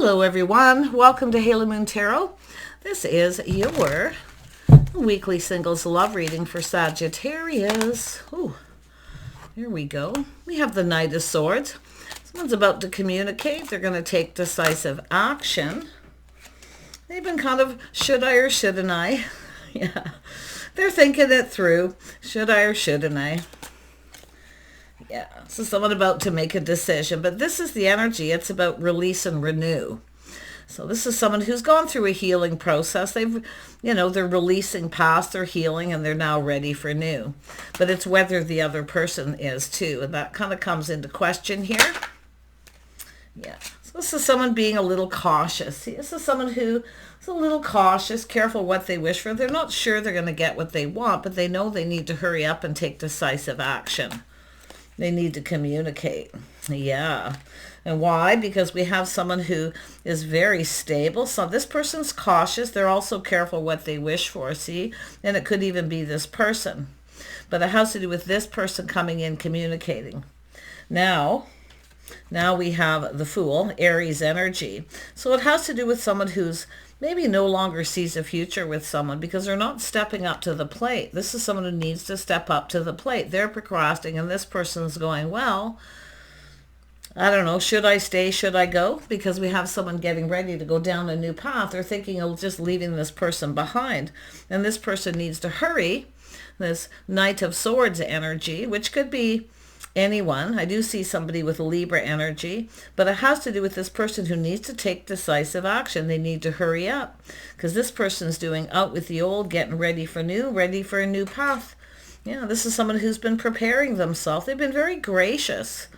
Hello everyone, welcome to Halo Moon Tarot. This is your weekly singles love reading for Sagittarius. Ooh, here we go. We have the Knight of Swords. Someone's about to communicate. They're going to take decisive action. They've been kind of, should I or shouldn't I? Yeah, they're thinking it through. Should I or shouldn't I? Yeah, so someone about to make a decision, but this is the energy. It's about release and renew. So this is someone who's gone through a healing process. They're releasing past their healing and they're now ready for new. But it's whether the other person is too. And that kind of comes into question here. Yeah, so this is someone being a little cautious. See, this is someone who is a little cautious, careful what they wish for. They're not sure they're going to get what they want, but they know they need to hurry up and take decisive action. They need to communicate. Yeah. And why? Because we have someone who is very stable. So this person's cautious. They're also careful what they wish for, see? And it could even be this person. But it has to do with this person coming in, communicating. Now we have the Fool, Aries energy. So it has to do with someone who's maybe no longer sees a future with someone because they're not stepping up to the plate. This is someone who needs to step up to the plate. They're procrastinating and this person's going, well, I don't know, should I stay, should I go? Because we have someone getting ready to go down a new path. They're thinking of just leaving this person behind. And this person needs to hurry. This Knight of Swords energy, which could be anyone. I do see somebody with Libra energy, but it has to do with this person who needs to take decisive action. They need to hurry up because this person's doing out with the old, getting ready for new, ready for a new path. Yeah, this is someone who's been preparing themselves. They've been very gracious.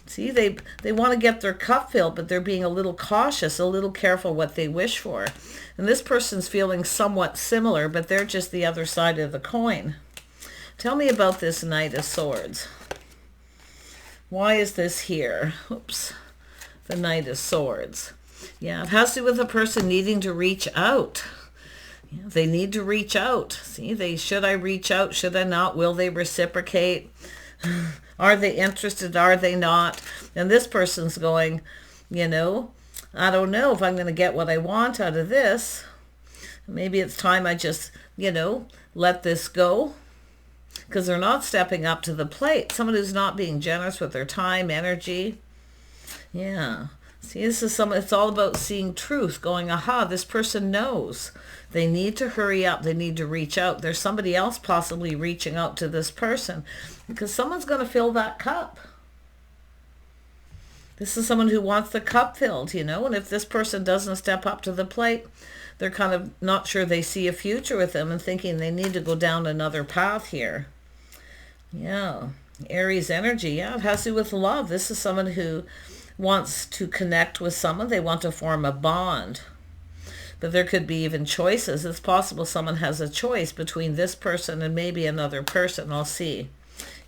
See, they want to get their cup filled, but they're being a little cautious, a little careful what they wish for. And this person's feeling somewhat similar, but they're just the other side of the coin. Tell me about this Knight of Swords. Why is this here? Oops. The Knight of Swords. Yeah, it has to do with a person needing to reach out. Yeah, they need to reach out. See, should I reach out? Should I not? Will they reciprocate? Are they interested? Are they not? And this person's going, I don't know if I'm going to get what I want out of this. Maybe it's time I just, let this go. Because they're not stepping up to the plate. Someone who's not being generous with their time, energy. Yeah. See, this is it's all about seeing truth, going, aha, this person knows. They need to hurry up. They need to reach out. There's somebody else possibly reaching out to this person because someone's going to fill that cup. This is someone who wants the cup filled, and if this person doesn't step up to the plate, they're kind of not sure they see a future with them and thinking they need to go down another path here. Yeah. Aries energy. Yeah, it has to do with love. This is someone who wants to connect with someone. They want to form a bond. But there could be even choices. It's possible someone has a choice between this person and maybe another person. I'll see.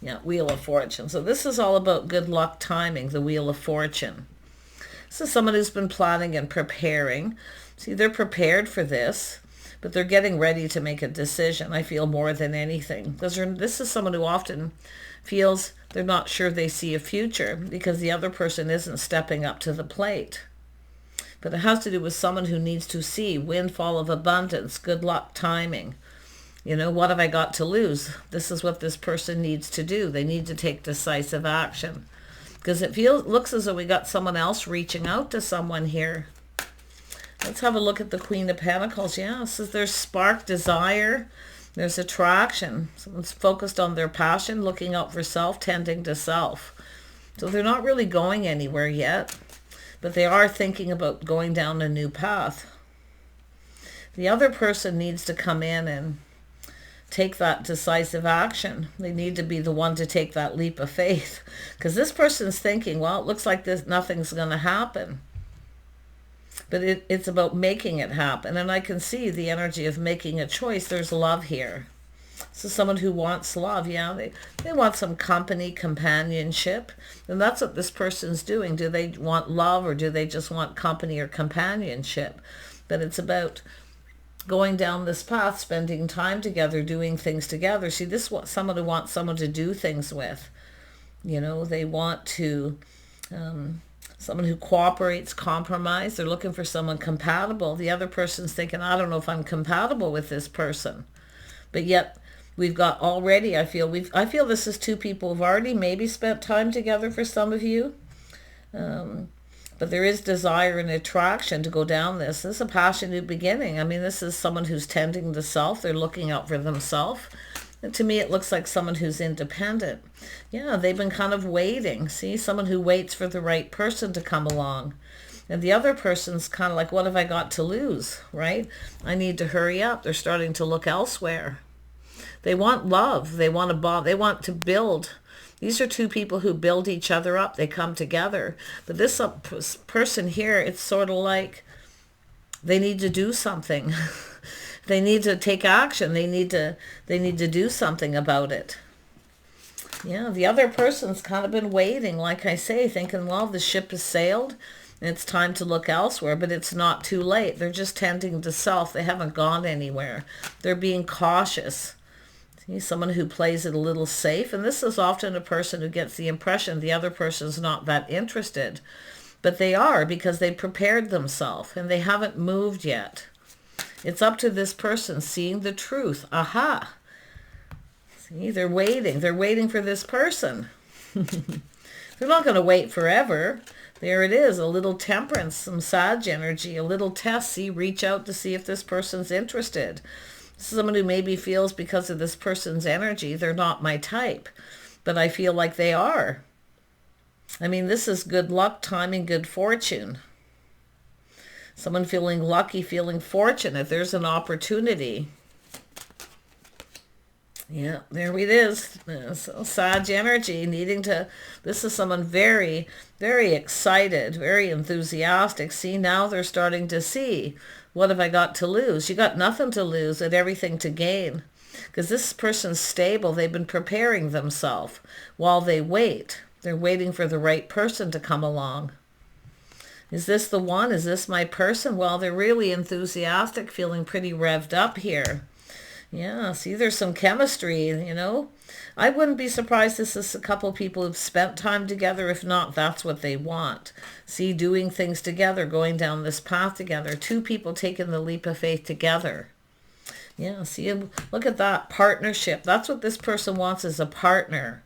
Yeah, Wheel of Fortune. So this is all about good luck timing, the Wheel of Fortune. This is someone who's been planning and preparing. See, they're prepared for this, but they're getting ready to make a decision, I feel, more than anything. This is someone who often feels they're not sure they see a future because the other person isn't stepping up to the plate. But it has to do with someone who needs to see windfall of abundance, good luck timing. What have I got to lose? This is what this person needs to do. They need to take decisive action. Because it looks as though we got someone else reaching out to someone here. Let's have a look at the Queen of Pentacles. Yeah, so there's spark, desire. There's attraction. Someone's focused on their passion, looking out for self, tending to self. So they're not really going anywhere yet, but they are thinking about going down a new path. The other person needs to come in and take that decisive action. They need to be the one to take that leap of faith. Because this person's thinking, well, it looks like nothing's going to happen. But it's about making it happen. And I can see the energy of making a choice. There's love here. So someone who wants love, yeah, they want some company, companionship. And that's what this person's doing. Do they want love or do they just want company or companionship? But it's about going down this path, spending time together, doing things together. See, this is someone who wants someone to do things with. They want to Someone who cooperates, compromise. They're looking for someone compatible. The other person's thinking, I don't know if I'm compatible with this person. But yet we've got already, I feel this is two people who've already maybe spent time together for some of you. But there is desire and attraction to go down this. This is a passionate beginning. I mean, this is someone who's tending to self. They're looking out for themselves. And to me, it looks like someone who's independent. Yeah, they've been kind of waiting. See, someone who waits for the right person to come along. And the other person's kind of like, what have I got to lose, right? I need to hurry up. They're starting to look elsewhere. They want love. They want to bond. They want to build. These are two people who build each other up. They come together. But this person here, it's sort of like they need to do something. They need to take action. They need to do something about it. Yeah, the other person's kind of been waiting, like I say, thinking, well, the ship has sailed and it's time to look elsewhere, but it's not too late. They're just tending to self. They haven't gone anywhere. They're being cautious. See, someone who plays it a little safe, and this is often a person who gets the impression the other person's not that interested, but they are, because they prepared themselves and they haven't moved yet. It's up to this person seeing the truth. Aha. See, they're waiting. They're waiting for this person. They're not going to wait forever. There it is, a little temperance, some Sag energy, a little test. See, reach out to see if this person's interested. Someone who maybe feels because of this person's energy, they're not my type, but I feel like they are. I mean, this is good luck, timing, good fortune. Someone feeling lucky, feeling fortunate. There's an opportunity. Yeah, there it is. So Sag energy needing to, this is someone very, very excited, very enthusiastic. See, now they're starting to see, what have I got to lose? You got nothing to lose and everything to gain. Because this person's stable. They've been preparing themselves while they wait. They're waiting for the right person to come along. Is this the one? Is this my person? Well, they're really enthusiastic, feeling pretty revved up here. Yeah, see, there's some chemistry, you know. I wouldn't be surprised this is a couple of people who've spent time together. If not, that's what they want. See, doing things together, going down this path together. Two people taking the leap of faith together. Yeah, see, look at that partnership. That's what this person wants, is a partner.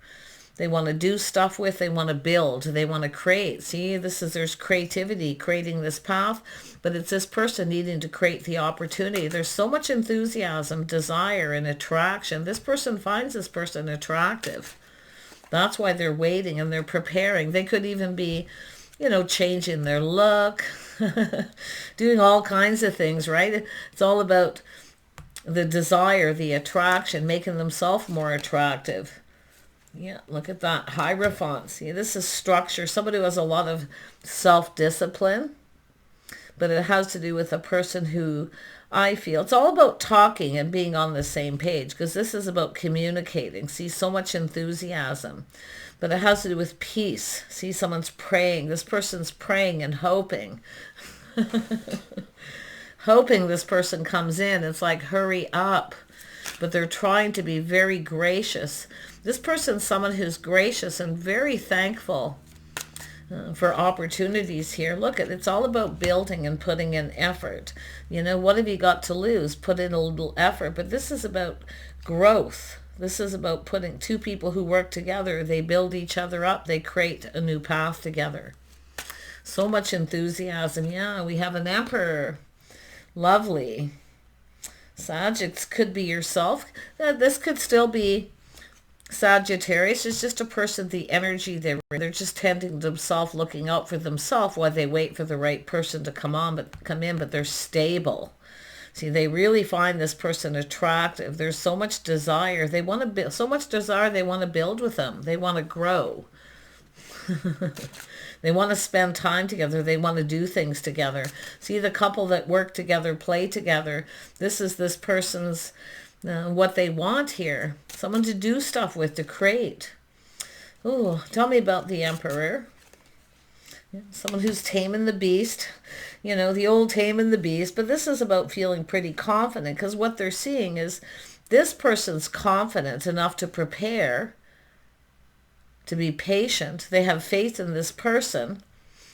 They want to do stuff with, they want to build, they want to create. See, there's creativity, creating this path, but it's this person needing to create the opportunity. There's so much enthusiasm, desire, and attraction. This person finds this person attractive. That's why they're waiting and they're preparing. They could even be, you know, changing their look, doing all kinds of things, right? It's all about the desire, the attraction, making themselves more attractive. Yeah, look at that. Hierophant. See, this is structure. Somebody who has a lot of self-discipline. But it has to do with a person who, I feel, it's all about talking and being on the same page. Because this is about communicating. See, so much enthusiasm. But it has to do with peace. See, someone's praying. This person's praying and hoping. Hoping this person comes in. It's like, hurry up. But they're trying to be very gracious. This person's someone who's gracious and very thankful for opportunities here. Look, it's all about building and putting in effort. You know, what have you got to lose? Put in a little effort. But this is about growth. This is about putting two people who work together. They build each other up. They create a new path together. So much enthusiasm. Yeah, we have an Emperor. Lovely. Sag, it could be yourself. This could still be Sagittarius. Is just a person, the energy they're just tending to themselves, looking out for themselves while they wait for the right person to come in, but they're stable. See, they really find this person attractive. There's so much desire. They want to build, so much desire, they want to build with them. They want to grow. They want to spend time together. They want to do things together. See, the couple that work together, play together. This is this person's, what they want here. Someone to do stuff with, to create. Oh, tell me about the Emperor. Someone who's taming the beast. You know, the old taming the beast. But this is about feeling pretty confident, because what they're seeing is this person's confident enough to prepare, to be patient. They have faith in this person.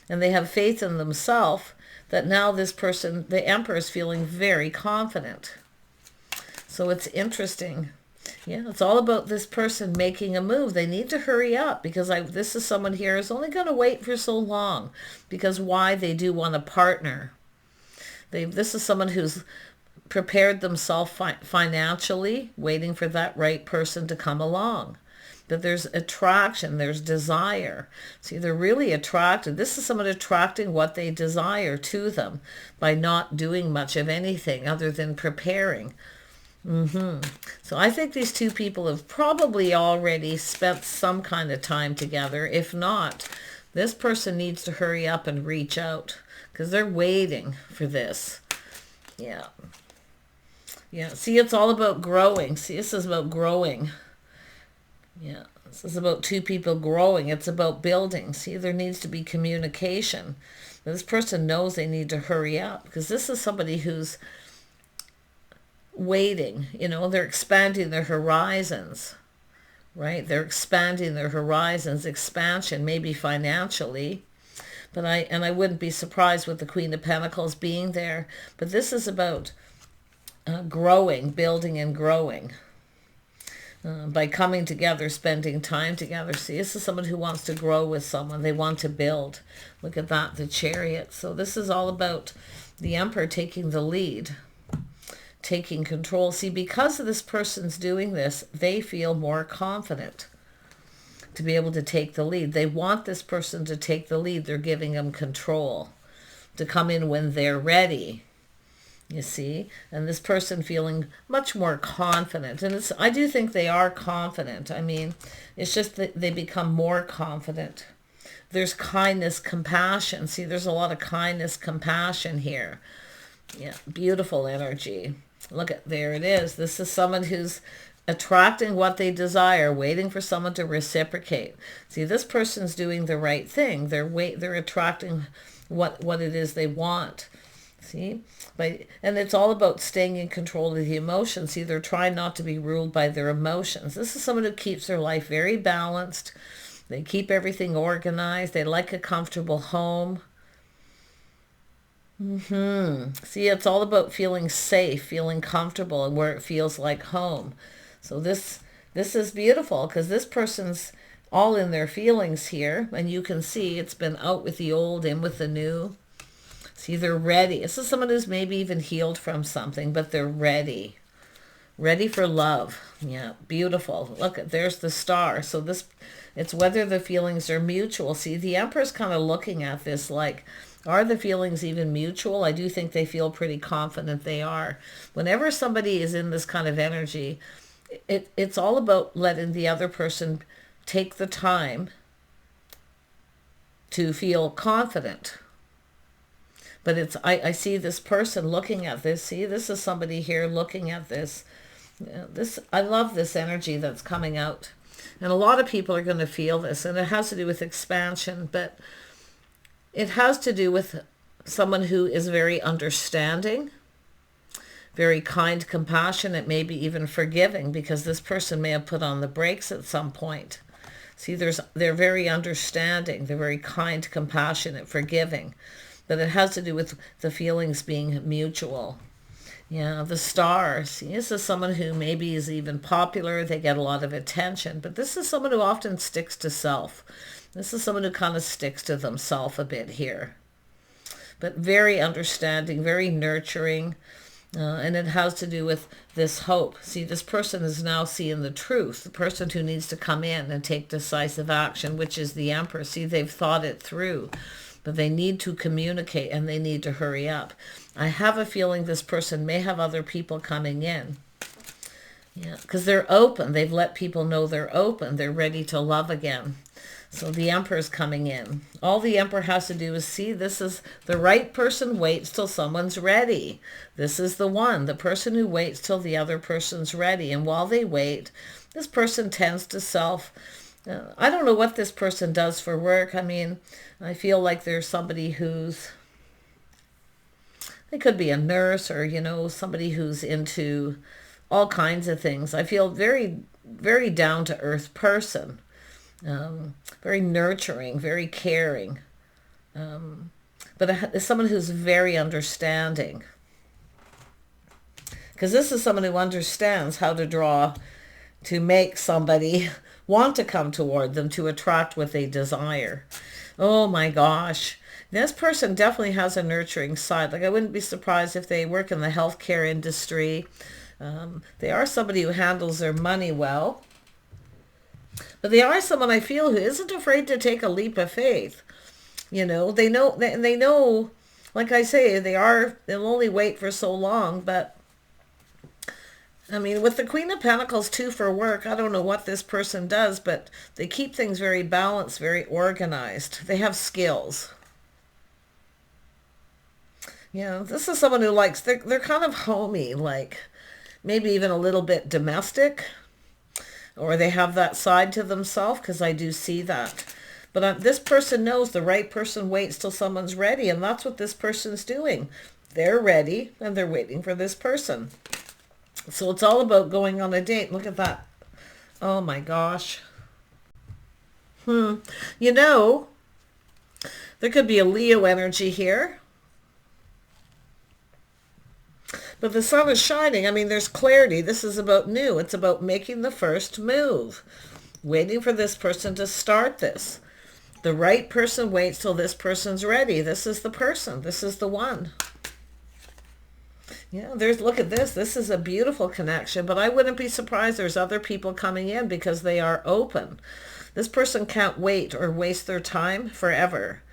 and they have faith in themselves, that now this person, the Emperor, is feeling very confident. So it's interesting. Yeah, it's all about this person making a move. They need to hurry up, because this is someone here who's only going to wait for so long. Because why? They do want a partner. This is someone who's prepared themselves financially, waiting for that right person to come along. But there's attraction, there's desire. See, they're really attracted. This is someone attracting what they desire to them by not doing much of anything other than preparing. So I think these two people have probably already spent some kind of time together. If not, this person needs to hurry up and reach out, because they're waiting for this. Yeah. Yeah. See, it's all about growing. See, this is about growing. Yeah. This is about two people growing. It's about building. See, there needs to be communication. This person knows they need to hurry up, because this is somebody who's waiting. You know, they're expanding their horizons, right? They're expanding their horizons, expansion, maybe financially. But I wouldn't be surprised with the Queen of Pentacles being there. But this is about growing, building and growing. By coming together, spending time together. See, this is someone who wants to grow with someone. They want to build. Look at that, the Chariot. So this is all about the Emperor taking the lead, taking control. See, because of this person's doing this, they feel more confident to be able to take the lead. They want this person to take the lead. They're giving them control to come in when they're ready. You see, and this person feeling much more confident. And I do think they are confident. I mean, it's just that they become more confident. There's kindness, compassion. See, there's a lot of kindness, compassion here. Yeah, beautiful energy. Look at, there it is. This is someone who's attracting what they desire, waiting for someone to reciprocate. See, this person's doing the right thing. They're attracting what it is they want. See, and it's all about staying in control of the emotions. See, they're trying not to be ruled by their emotions. This is someone who keeps their life very balanced. They keep everything organized. They like a comfortable home. See, it's all about feeling safe, feeling comfortable, and where it feels like home. So this is beautiful, because this person's all in their feelings here, and you can see it's been out with the old, in with the new. See, they're ready. This is someone who's maybe even healed from something, but they're ready. Ready for love. Yeah, beautiful. Look, there's the Star. So it's whether the feelings are mutual. See, the Emperor's kind of looking at this like, are the feelings even mutual? I do think they feel pretty confident they are. Whenever somebody is in this kind of energy, it's all about letting the other person take the time to feel confident. But I see this person looking at this. See, this is somebody here looking at this. I love this energy that's coming out. And a lot of people are going to feel this. And it has to do with expansion. But it has to do with someone who is very understanding, very kind, compassionate, maybe even forgiving. Because this person may have put on the brakes at some point. See, they're very understanding. They're very kind, compassionate, forgiving. But it has to do with the feelings being mutual. Yeah, the Star. See, this is someone who maybe is even popular. They get a lot of attention. But this is someone who often sticks to self. This is someone who kind of sticks to themselves a bit here. But very understanding, very nurturing. And it has to do with this hope. See, this person is now seeing the truth. The person who needs to come in and take decisive action, which is the Emperor. See, they've thought it through. But they need to communicate, and they need to hurry up. I have a feeling this person may have other people coming in. Yeah, because they're open. They've let people know they're open. They're ready to love again. So the Emperor's coming in. All the Emperor has to do is see, this is the right person waits till someone's ready. This is the one, the person who waits till the other person's ready. And while they wait, this person tends to I don't know what this person does for work. I mean, I feel like there's somebody they could be a nurse or, somebody who's into all kinds of things. I feel very, very down-to-earth person. Very nurturing, very caring. But it's someone who's very understanding. Because this is someone who understands how to draw to make somebody want to come toward them, to attract what they desire. Oh my gosh. This person definitely has a nurturing side. Like, I wouldn't be surprised if they work in the healthcare industry. They are somebody who handles their money well. But they are someone, I feel, who isn't afraid to take a leap of faith. You know, they know, like I say, they'll only wait for so long. But I mean, with the Queen of Pentacles too for work, I don't know what this person does, but they keep things very balanced, very organized. They have skills. Yeah, this is someone who likes, they're kind of homey, like maybe even a little bit domestic, or they have that side to themselves, because I do see that. But this person knows the right person waits till someone's ready, and that's what this person's doing. They're ready, and they're waiting for this person. So it's all about going on a date. Look at that. Oh my gosh. You know, there could be a Leo energy here. But the sun is shining. I mean, there's clarity. This is about new. It's about making the first move. Waiting for this person to start this. The right person waits till this person's ready. This is the person. This is the one. Yeah, look at this. This is a beautiful connection, but I wouldn't be surprised there's other people coming in because they are open. This person can't wait or waste their time forever.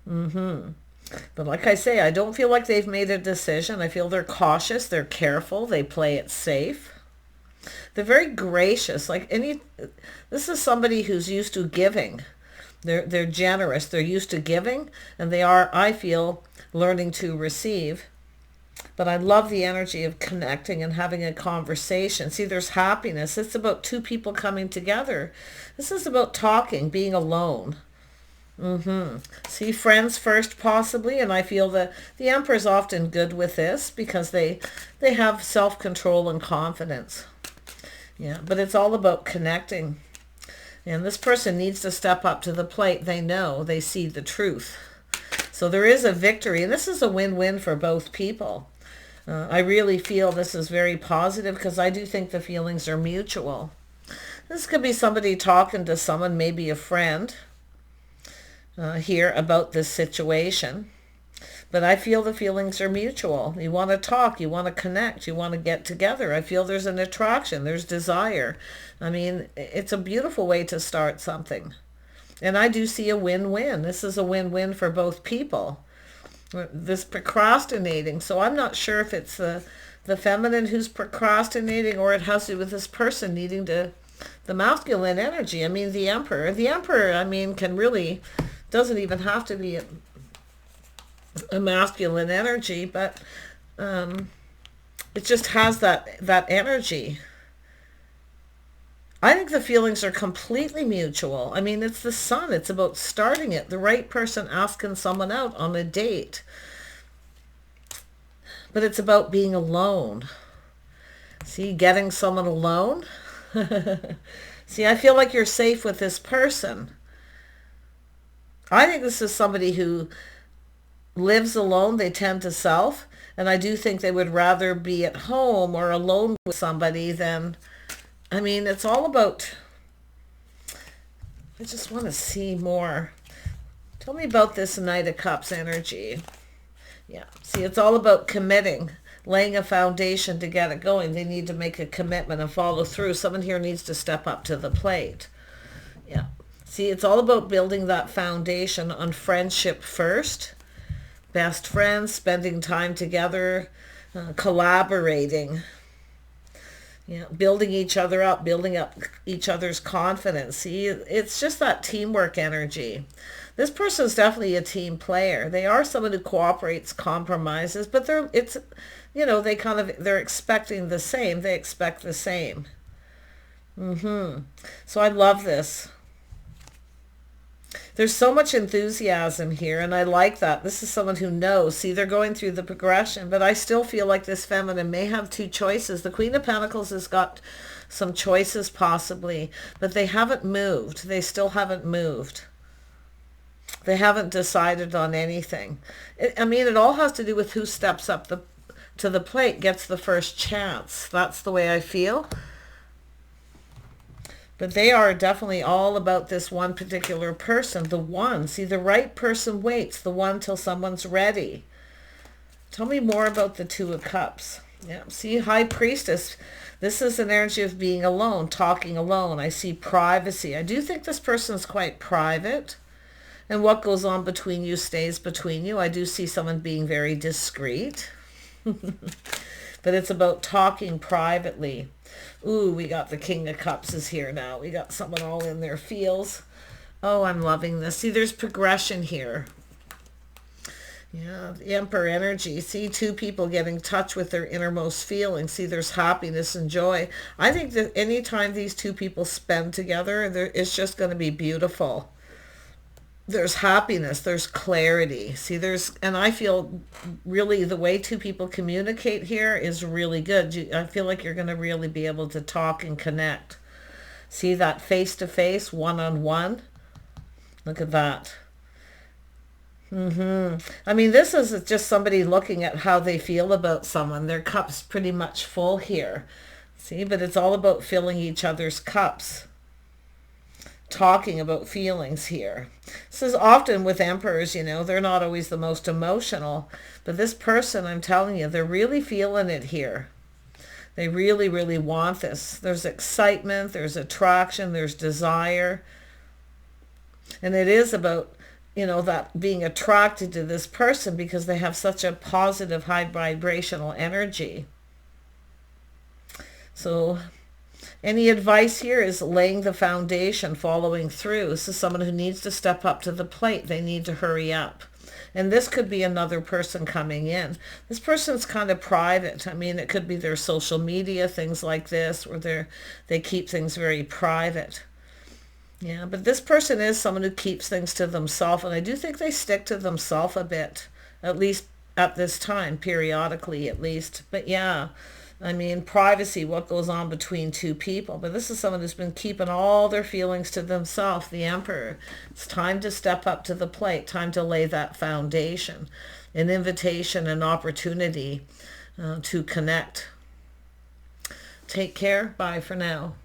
But like I say, I don't feel like they've made a decision. I feel they're cautious, they're careful, they play it safe. They're very gracious. This is somebody who's used to giving. They're generous. They're used to giving, and they are, I feel, learning to receive. But I love the energy of connecting and having a conversation. See, there's happiness. It's about two people coming together. This is about talking, being alone. See, friends first possibly, and I feel that the Emperor is often good with this because they have self-control and confidence. Yeah, but it's all about connecting. And this person needs to step up to the plate. They know, they see the truth. So there is a victory, and this is a win-win for both people. I really feel this is very positive because I do think the feelings are mutual. This could be somebody talking to someone, maybe a friend, here about this situation. But I feel the feelings are mutual. You want to talk, you want to connect, you want to get together. I feel there's an attraction, there's desire. I mean, it's a beautiful way to start something. And I do see a win-win. This is a win-win for both people. This procrastinating. So I'm not sure if it's the feminine who's procrastinating or it has to do with this person needing the masculine energy. I mean, the Emperor. The Emperor, I mean, can really, doesn't even have to be a masculine energy, but it just has that energy. I think the feelings are completely mutual. I mean, it's the sun. It's about starting it. The right person asking someone out on a date. But it's about being alone. See, getting someone alone. See, I feel like you're safe with this person. I think this is somebody who lives alone. They tend to self. And I do think they would rather be at home or alone with somebody than... I mean, it's all about, I just want to see more. Tell me about this Knight of Cups energy. Yeah, see, it's all about committing, laying a foundation to get it going. They need to make a commitment and follow through. Someone here needs to step up to the plate. Yeah, see, it's all about building that foundation on friendship first. Best friends, spending time together, collaborating. Yeah, building each other up, building up each other's confidence. See, it's just that teamwork energy. This person's definitely a team player. They are someone who cooperates, compromises, but they're expecting the same. They expect the same. So I love this. There's so much enthusiasm here, and I like that. This is someone who knows. See, they're going through the progression, but I still feel like this feminine may have two choices. The Queen of Pentacles has got some choices possibly, but they haven't moved. They still haven't moved. They haven't decided on anything. I mean, it all has to do with who steps up to the plate, gets the first chance. That's the way I feel. But they are definitely all about this one particular person, the one. See, the right person waits, the one till someone's ready. Tell me more about the Two of Cups. Yeah, see, High Priestess. This is an energy of being alone, talking alone. I see privacy. I do think this person is quite private. And what goes on between you stays between you. I do see someone being very discreet. But it's about talking privately. Ooh, we got the King of Cups is here now. We got someone all in their feels. Oh, I'm loving this. See, there's progression here. Yeah, the Emperor energy. See, two people getting in touch with their innermost feelings. See, there's happiness and joy. I think that anytime these two people spend together, it's just going to be beautiful. There's happiness, there's clarity. See, and I feel really the way two people communicate here is really good. I feel like you're going to really be able to talk and connect. See that face-to-face, one-on-one? Look at that. I mean, this is just somebody looking at how they feel about someone. Their cup's pretty much full here. See, but it's all about filling each other's cups. Talking about feelings here. This is often with emperors, they're not always the most emotional, but this person, I'm telling you, they're really feeling it here. They really, really want this. There's excitement, there's attraction, there's desire. And it is about, that being attracted to this person because they have such a positive, high vibrational energy. So any advice here is laying the foundation, following through. This is someone who needs to step up to the plate. They need to hurry up. And this could be another person coming in. This person's kind of private. I mean, it could be their social media, things like this, where they keep things very private. Yeah, but this person is someone who keeps things to themselves. And I do think they stick to themselves a bit, at least at this time, periodically at least. But yeah, I mean, privacy, what goes on between two people. But this is someone who's been keeping all their feelings to themselves, the Emperor. It's time to step up to the plate, time to lay that foundation, an invitation, an opportunity to connect. Take care. Bye for now.